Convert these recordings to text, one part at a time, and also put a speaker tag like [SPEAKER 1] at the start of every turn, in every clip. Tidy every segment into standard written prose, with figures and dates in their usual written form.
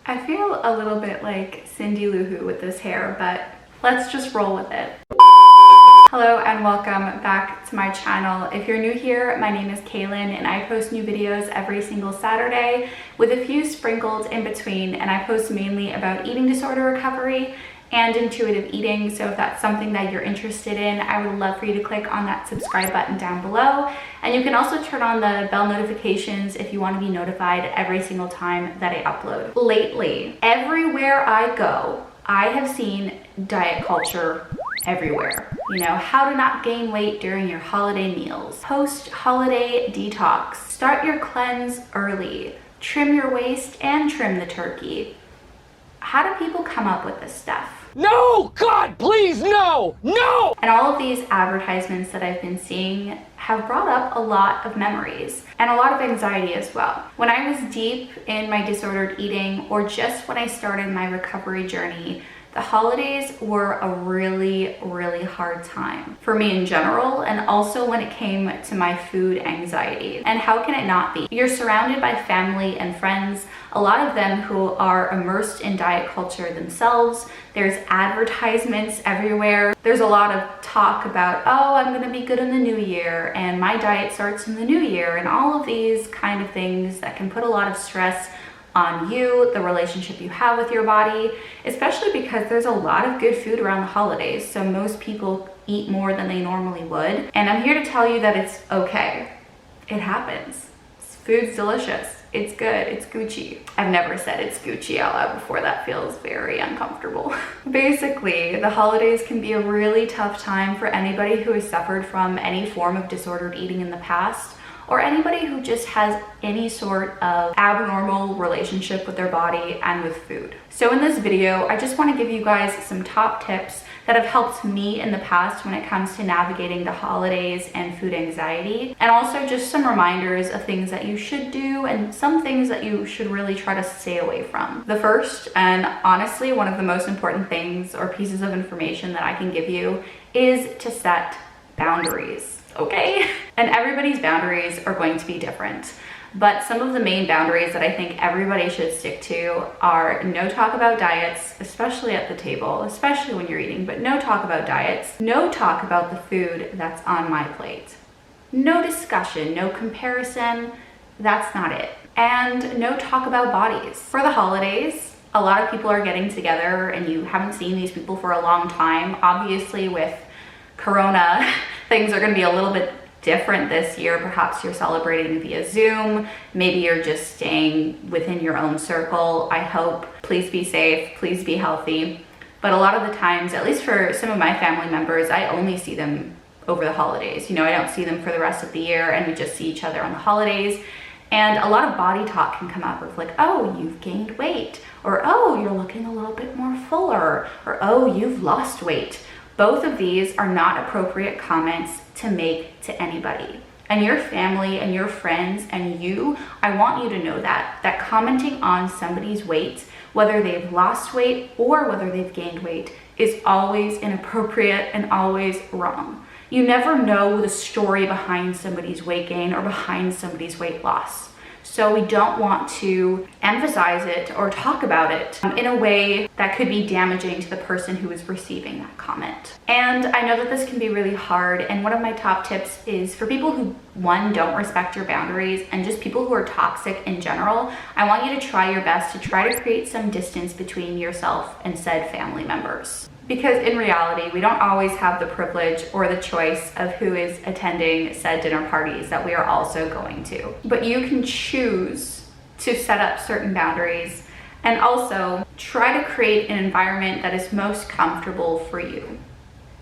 [SPEAKER 1] I feel a little bit like Cindy Lou Who with this hair, but let's just roll with it. Hello and welcome back to my channel. If you're new here, my name is Kailin and I post new videos every single Saturday with a few sprinkled in between, and I post mainly about eating disorder recovery and intuitive eating. So if that's something that you're interested in, I would love for you to click on that subscribe button down below. And you can also turn on the bell notifications if you want to be notified every single time that I upload. Lately, everywhere I go, I have seen diet culture everywhere. You know, how to not gain weight during your holiday meals, post-holiday detox, start your cleanse early, trim your waist and trim the turkey. How do people come up with this stuff?
[SPEAKER 2] No, God, please, no, no!
[SPEAKER 1] And all of these advertisements that I've been seeing have brought up a lot of memories and a lot of anxiety as well. When I was deep in my disordered eating, or just when I started my recovery journey, the holidays were a really, really hard time for me in general, and also when it came to my food anxiety. And how can it not be? You're surrounded by family and friends, a lot of them who are immersed in diet culture themselves. There's advertisements everywhere. There's a lot of talk about, oh, I'm gonna be good in the new year, and my diet starts in the new year, and all of these kind of things that can put a lot of stress on you, the relationship you have with your body, especially because there's a lot of good food around the holidays. So most people eat more than they normally would. And I'm here to tell you that it's okay. It happens. Food's delicious. It's good. It's Gucci. I've never said it's Gucci out loud before. That feels very uncomfortable. Basically, the holidays can be a really tough time for anybody who has suffered from any form of disordered eating in the past, or anybody who just has any sort of abnormal relationship with their body and with food. So in this video, I just want to give you guys some top tips that have helped me in the past when it comes to navigating the holidays and food anxiety, and also just some reminders of things that you should do and some things that you should really try to stay away from. The first, and honestly one of the most important things or pieces of information that I can give you, is to set boundaries. Okay? And everybody's boundaries are going to be different. But some of the main boundaries that I think everybody should stick to are no talk about diets, especially at the table, especially when you're eating, but no talk about diets. No talk about the food that's on my plate. No discussion, no comparison, that's not it. And no talk about bodies. For the holidays, a lot of people are getting together and you haven't seen these people for a long time. Obviously with Corona, things are going to be a little bit different this year. Perhaps you're celebrating via Zoom. Maybe you're just staying within your own circle. I hope. Please be safe. Please be healthy. But a lot of the times, at least for some of my family members, I only see them over the holidays. You know, I don't see them for the rest of the year, and we just see each other on the holidays. And a lot of body talk can come up with like, oh, you've gained weight, or oh, you're looking a little bit more fuller, or oh, you've lost weight. Both of these are not appropriate comments to make to anybody. And your family and your friends and you, I want you to know that commenting on somebody's weight, whether they've lost weight or whether they've gained weight, is always inappropriate and always wrong. You never know the story behind somebody's weight gain or behind somebody's weight loss. So we don't want to emphasize it or talk about it in a way that could be damaging to the person who is receiving that comment. And I know that this can be really hard, and one of my top tips is for people who, one, don't respect your boundaries, and just people who are toxic in general, I want you to try your best to try to create some distance between yourself and said family members. Because in reality, we don't always have the privilege or the choice of who is attending said dinner parties that we are also going to. But you can choose to set up certain boundaries and also try to create an environment that is most comfortable for you.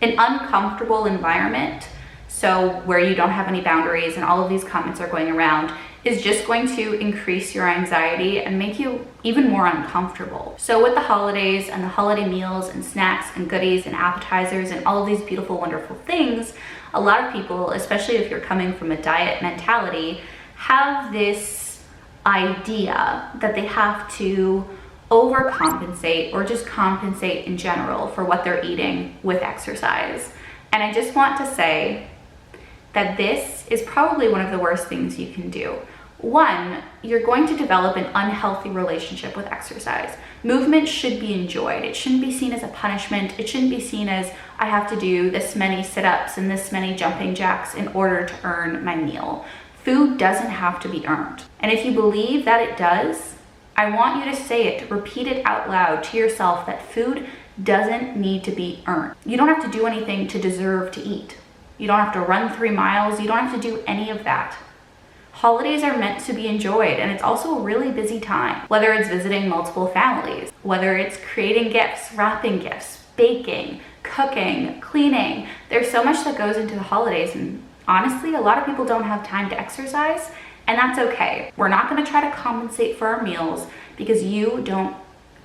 [SPEAKER 1] An uncomfortable environment, so where you don't have any boundaries and all of these comments are going around, is just going to increase your anxiety and make you even more uncomfortable. So with the holidays and the holiday meals and snacks and goodies and appetizers and all of these beautiful, wonderful things, a lot of people, especially if you're coming from a diet mentality, have this idea that they have to overcompensate or just compensate in general for what they're eating with exercise. And I just want to say that this is probably one of the worst things you can do. One, you're going to develop an unhealthy relationship with exercise. Movement should be enjoyed. It shouldn't be seen as a punishment. It shouldn't be seen as I have to do this many sit-ups and this many jumping jacks in order to earn my meal. Food doesn't have to be earned. And if you believe that it does, I want you to say it, repeat it out loud to yourself that food doesn't need to be earned. You don't have to do anything to deserve to eat. You don't have to run 3 miles. You don't have to do any of that. Holidays are meant to be enjoyed, and it's also a really busy time. Whether it's visiting multiple families, whether it's creating gifts, wrapping gifts, baking, cooking, cleaning, there's so much that goes into the holidays, and honestly, a lot of people don't have time to exercise, and that's okay. We're not gonna try to compensate for our meals because you don't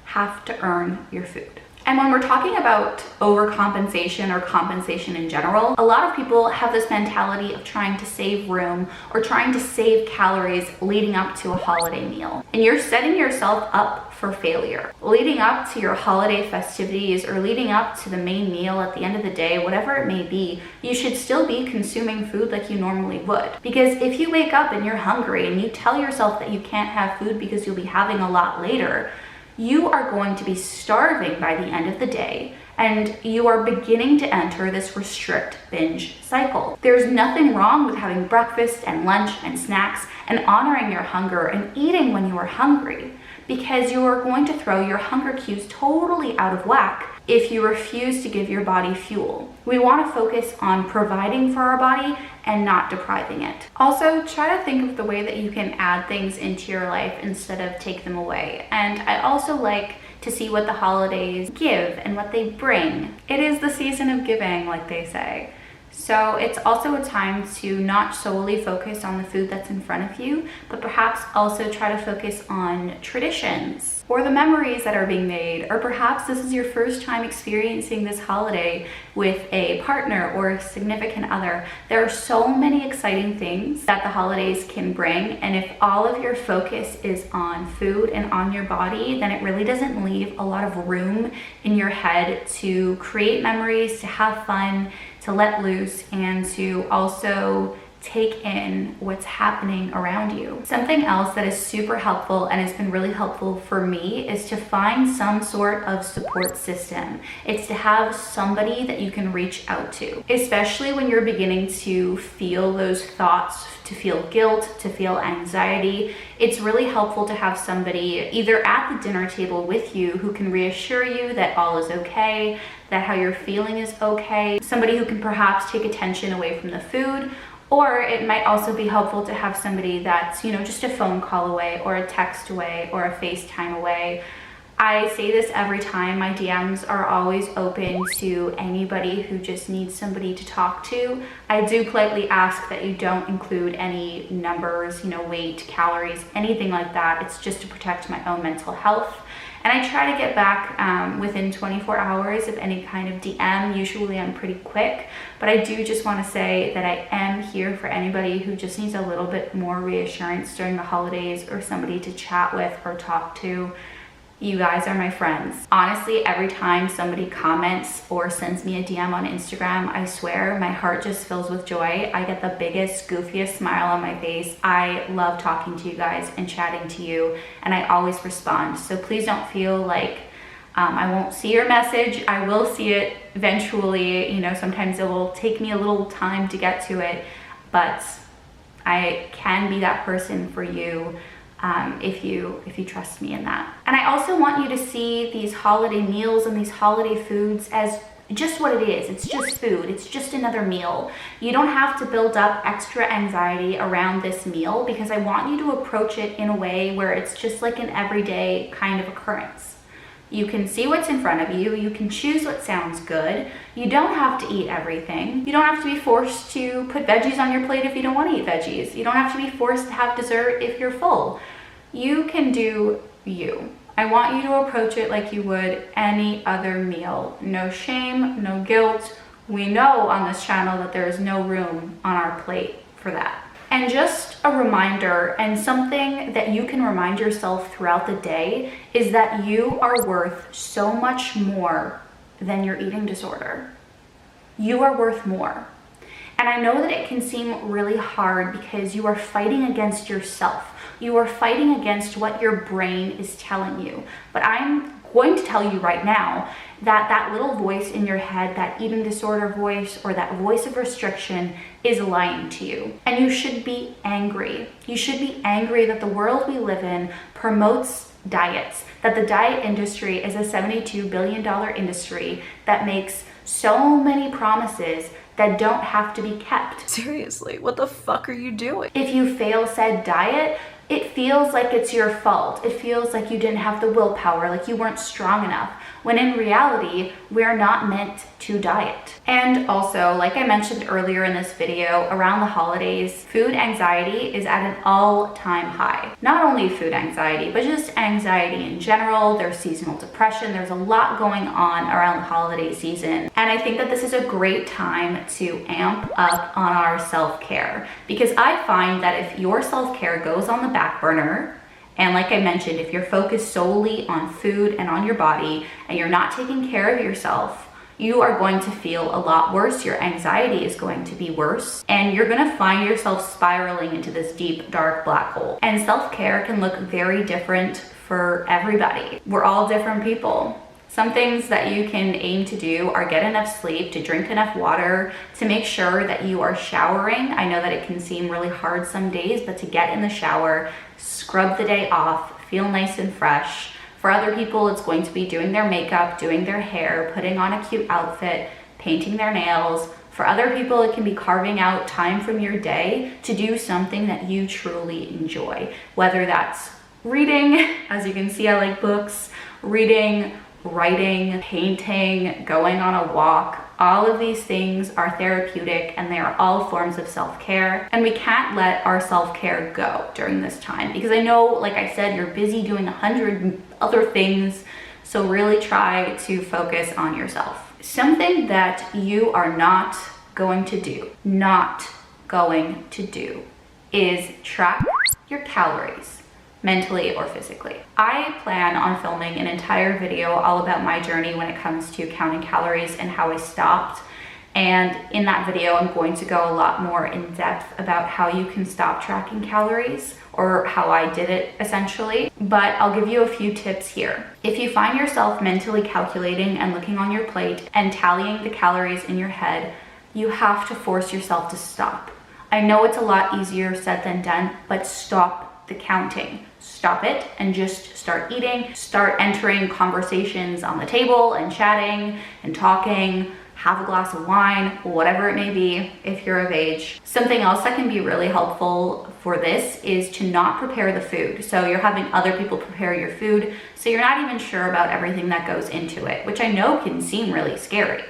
[SPEAKER 1] have to earn your food. And when we're talking about overcompensation or compensation in general, a lot of people have this mentality of trying to save room or trying to save calories leading up to a holiday meal. And you're setting yourself up for failure. Leading up to your holiday festivities or leading up to the main meal at the end of the day, whatever it may be, you should still be consuming food like you normally would. Because if you wake up and you're hungry and you tell yourself that you can't have food because you'll be having a lot later, you are going to be starving by the end of the day, and you are beginning to enter this restrict binge cycle. There's nothing wrong with having breakfast and lunch and snacks and honoring your hunger and eating when you are hungry, because you are going to throw your hunger cues totally out of whack if you refuse to give your body fuel. We want to focus on providing for our body and not depriving it. Also, try to think of the way that you can add things into your life instead of take them away. And I also like to see what the holidays give and what they bring. It is the season of giving, like they say. So it's also a time to not solely focus on the food that's in front of you, but perhaps also try to focus on traditions or the memories that are being made, or perhaps this is your first time experiencing this holiday with a partner or a significant other. There are so many exciting things that the holidays can bring, and if all of your focus is on food and on your body, then it really doesn't leave a lot of room in your head to create memories, to have fun, to let loose, and to also take in what's happening around you. Something else that is super helpful and has been really helpful for me is to find some sort of support system. It's to have somebody that you can reach out to, especially when you're beginning to feel those thoughts, to feel guilt, to feel anxiety. It's really helpful to have somebody either at the dinner table with you who can reassure you that all is okay, that how you're feeling is okay, somebody who can perhaps take attention away from the food. Or it might also be helpful to have somebody that's, just a phone call away or a text away or a FaceTime away. I say this every time. My DMs are always open to anybody who just needs somebody to talk to. I do politely ask that you don't include any numbers, weight, calories, anything like that. It's just to protect my own mental health. And I try to get back within 24 hours of any kind of DM. Usually I'm pretty quick, but I do just want to say that I am here for anybody who just needs a little bit more reassurance during the holidays or somebody to chat with or talk to. You guys are my friends. Honestly, every time somebody comments or sends me a DM on Instagram, I swear my heart just fills with joy. I get the biggest, goofiest smile on my face. I love talking to you guys and chatting to you, and I always respond. So please don't feel like I won't see your message. I will see it eventually. Sometimes it will take me a little time to get to it, but I can be that person for you. If you trust me in that. And I also want you to see these holiday meals and these holiday foods as just what it is. It's just food. It's just another meal. You don't have to build up extra anxiety around this meal, because I want you to approach it in a way where it's just like an everyday kind of occurrence. You can see what's in front of you. You can choose what sounds good. You don't have to eat everything. You don't have to be forced to put veggies on your plate if you don't want to eat veggies. You don't have to be forced to have dessert if you're full. You can do you. I want you to approach it like you would any other meal. No shame, no guilt. We know on this channel that there is no room on our plate for that. And just a reminder, and something that you can remind yourself throughout the day, is that you are worth so much more than your eating disorder. You are worth more. And I know that it can seem really hard because you are fighting against yourself. You are fighting against what your brain is telling you. But I'm going to tell you right now that that little voice in your head, that eating disorder voice or that voice of restriction, is lying to you. And you should be angry. You should be angry that the world we live in promotes diets, that the diet industry is a $72 billion industry that makes so many promises that don't have to be kept.
[SPEAKER 3] Seriously, what the fuck are you doing?
[SPEAKER 1] If you fail said diet, it feels like it's your fault. It feels like you didn't have the willpower, like you weren't strong enough, when in reality, we're not meant to diet. And also, like I mentioned earlier in this video, around the holidays, food anxiety is at an all-time high. Not only food anxiety, but just anxiety in general. There's seasonal depression. There's a lot going on around the holiday season. And I think that this is a great time to amp up on our self-care, because I find that if your self-care goes on the back burner, and like I mentioned, if you're focused solely on food and on your body and you're not taking care of yourself, you are going to feel a lot worse. Your anxiety is going to be worse, and you're going to find yourself spiraling into this deep, dark black hole. And self-care can look very different for everybody. We're all different people. Some things that you can aim to do are get enough sleep, to drink enough water, to make sure that you are showering. I know that it can seem really hard some days, but to get in the shower, scrub the day off, feel nice and fresh. For other people, it's going to be doing their makeup, doing their hair, putting on a cute outfit, painting their nails. For other people, it can be carving out time from your day to do something that you truly enjoy. Whether that's reading, as you can see, I like books, reading, writing, painting, going on a walk. All of these things are therapeutic, and they are all forms of self-care. And we can't let our self-care go during this time, because I know, like I said, you're busy doing 100 other things. So really try to focus on yourself. Something that you are not going to do, is track your calories, mentally or physically. I plan on filming an entire video all about my journey when it comes to counting calories and how I stopped. And in that video, I'm going to go a lot more in depth about how you can stop tracking calories, or how I did it essentially. But I'll give you a few tips here. If you find yourself mentally calculating and looking on your plate and tallying the calories in your head, you have to force yourself to stop. I know it's a lot easier said than done, but stop the counting. Stop it and just start eating. Start entering conversations on the table and chatting and talking. Have a glass of wine, whatever it may be, if you're of age. Something else that can be really helpful for this is to not prepare the food. So you're having other people prepare your food, so you're not even sure about everything that goes into it, which I know can seem really scary.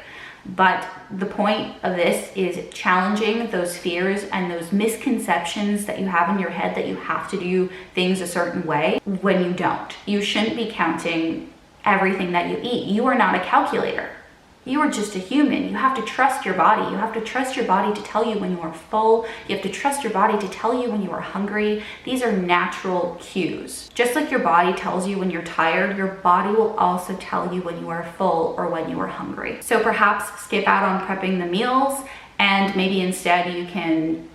[SPEAKER 1] But the point of this is challenging those fears and those misconceptions that you have in your head that you have to do things a certain way when you don't. You shouldn't be counting everything that you eat. You are not a calculator. You are just a human. You have to trust your body. You have to trust your body to tell you when you are full. You have to trust your body to tell you when you are hungry. These are natural cues. Just like your body tells you when you're tired, your body will also tell you when you are full or when you are hungry. So perhaps skip out on prepping the meals, and maybe instead you can,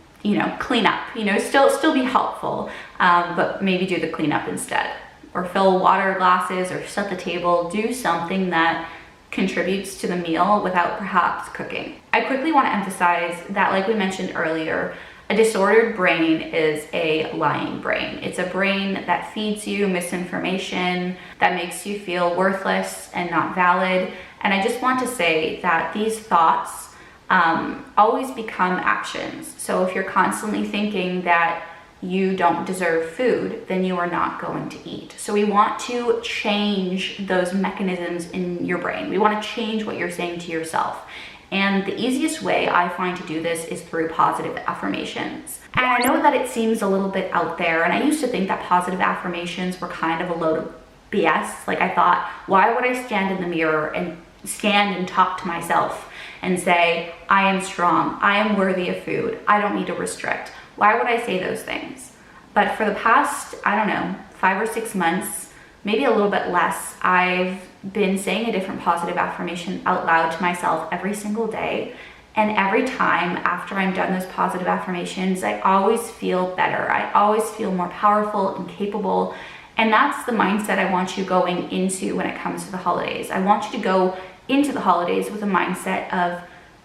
[SPEAKER 1] clean up, still be helpful, but maybe do the cleanup instead. Or fill water glasses or set the table. Do something that contributes to the meal without perhaps cooking. I quickly want to emphasize that, like we mentioned earlier, a disordered brain is a lying brain. It's a brain that feeds you misinformation, that makes you feel worthless and not valid. And I just want to say that these thoughts always become actions. So if you're constantly thinking that you don't deserve food, then you are not going to eat. So we want to change those mechanisms in your brain. We want to change what you're saying to yourself. And the easiest way I find to do this is through positive affirmations. And I know that it seems a little bit out there, and I used to think that positive affirmations were kind of a load of BS. Like, I thought, why would I stand in the mirror and talk to myself and say, I am strong, I am worthy of food, I don't need to restrict? Why would I say those things? But for the past, 5 or 6 months, maybe a little bit less, I've been saying a different positive affirmation out loud to myself every single day. And every time after I'm done those positive affirmations, I always feel better. I always feel more powerful and capable. And that's the mindset I want you going into when it comes to the holidays. I want you to go into the holidays with a mindset of,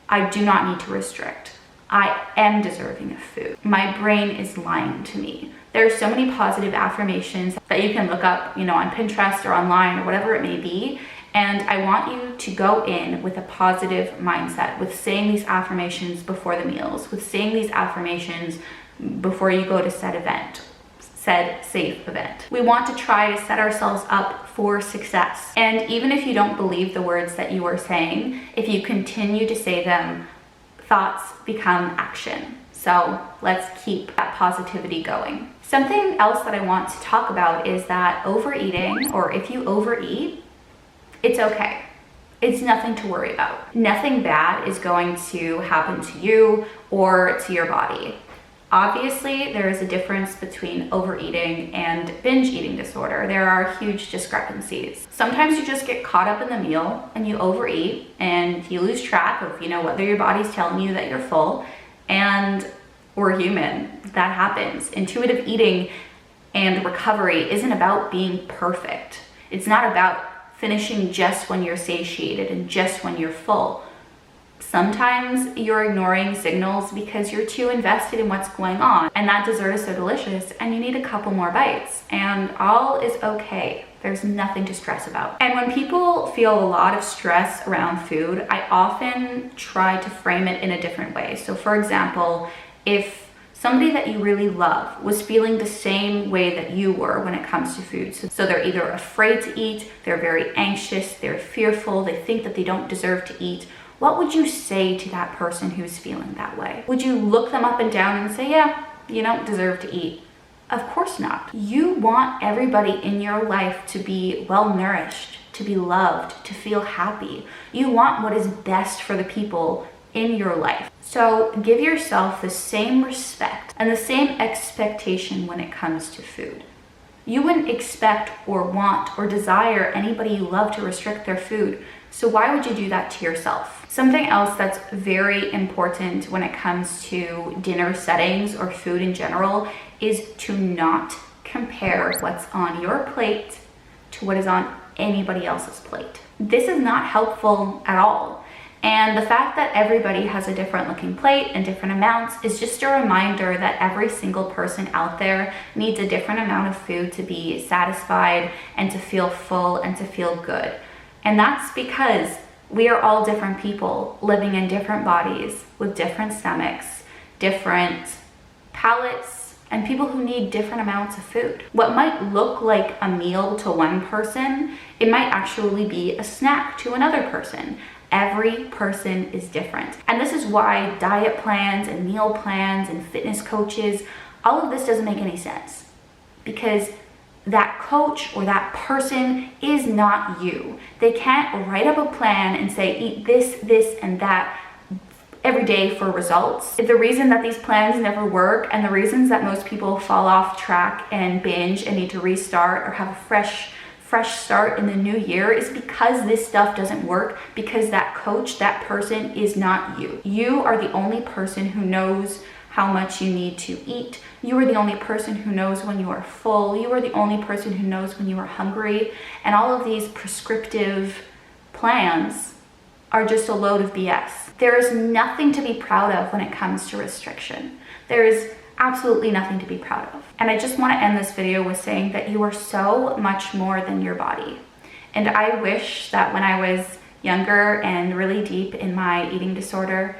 [SPEAKER 1] I do not need to restrict. I am deserving of food. My brain is lying to me. There are so many positive affirmations that you can look up, on Pinterest or online or whatever it may be. And I want you to go in with a positive mindset, with saying these affirmations before the meals, with saying these affirmations before you go to said safe event. We want to try to set ourselves up for success. And even if you don't believe the words that you are saying, if you continue to say them, thoughts become action. So let's keep that positivity going. Something else that I want to talk about is that overeating, or if you overeat, it's okay. It's nothing to worry about. Nothing bad is going to happen to you or to your body. Obviously, there is a difference between overeating and binge eating disorder. There are huge discrepancies. Sometimes you just get caught up in the meal and you overeat and you lose track of, whether your body's telling you that you're full, and we're human. That happens. Intuitive eating and recovery isn't about being perfect. It's not about finishing just when you're satiated and just when you're full. Sometimes you're ignoring signals because you're too invested in what's going on, and that dessert is so delicious and you need a couple more bites, and all is okay. There's nothing to stress about. And when people feel a lot of stress around food, I often try to frame it in a different way. So for example, if somebody that you really love was feeling the same way that you were when it comes to food. So they're either afraid to eat, they're very anxious, they're fearful, they think that they don't deserve to eat. What would you say to that person who's feeling that way? Would you look them up and down and say, yeah, you don't deserve to eat? Of course not. You want everybody in your life to be well nourished, to be loved, to feel happy. You want what is best for the people in your life. So give yourself the same respect and the same expectation when it comes to food. You wouldn't expect or want or desire anybody you love to restrict their food. So why would you do that to yourself? Something else that's very important when it comes to dinner settings or food in general is to not compare what's on your plate to what is on anybody else's plate. This is not helpful at all. And the fact that everybody has a different looking plate and different amounts is just a reminder that every single person out there needs a different amount of food to be satisfied and to feel full and to feel good. And that's because we are all different people living in different bodies with different stomachs, different palates, and people who need different amounts of food. What might look like a meal to one person, it might actually be a snack to another person. Every person is different. And this is why diet plans and meal plans and fitness coaches, all of this doesn't make any sense, because that coach or that person is not you. They can't write up a plan and say, eat this, this, and that every day for results. The reason that these plans never work and the reasons that most people fall off track and binge and need to restart or have a fresh start in the new year is because this stuff doesn't work, because that coach, that person is not you. You are the only person who knows how much you need to eat. You are the only person who knows when you are full. You are the only person who knows when you are hungry. And all of these prescriptive plans are just a load of BS. There is nothing to be proud of when it comes to restriction. There is absolutely nothing to be proud of. And I just want to end this video with saying that you are so much more than your body. And I wish that when I was younger and really deep in my eating disorder,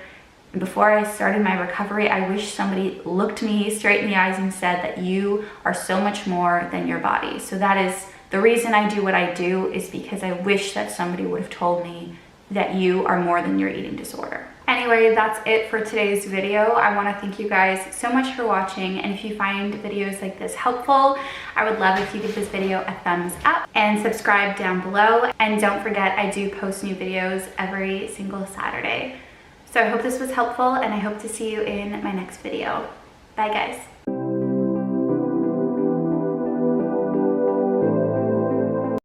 [SPEAKER 1] before I started my recovery, I wish somebody looked me straight in the eyes and said that you are so much more than your body. So that is the reason I do what I do, is because I wish that somebody would have told me that you are more than your eating disorder. Anyway, that's it for today's video. I want to thank you guys so much for watching, and if you find videos like this helpful, I would love if you give this video a thumbs up and subscribe down below. And don't forget, I do post new videos every single Saturday. So I hope this was helpful, and I hope to see you in my next video. Bye guys.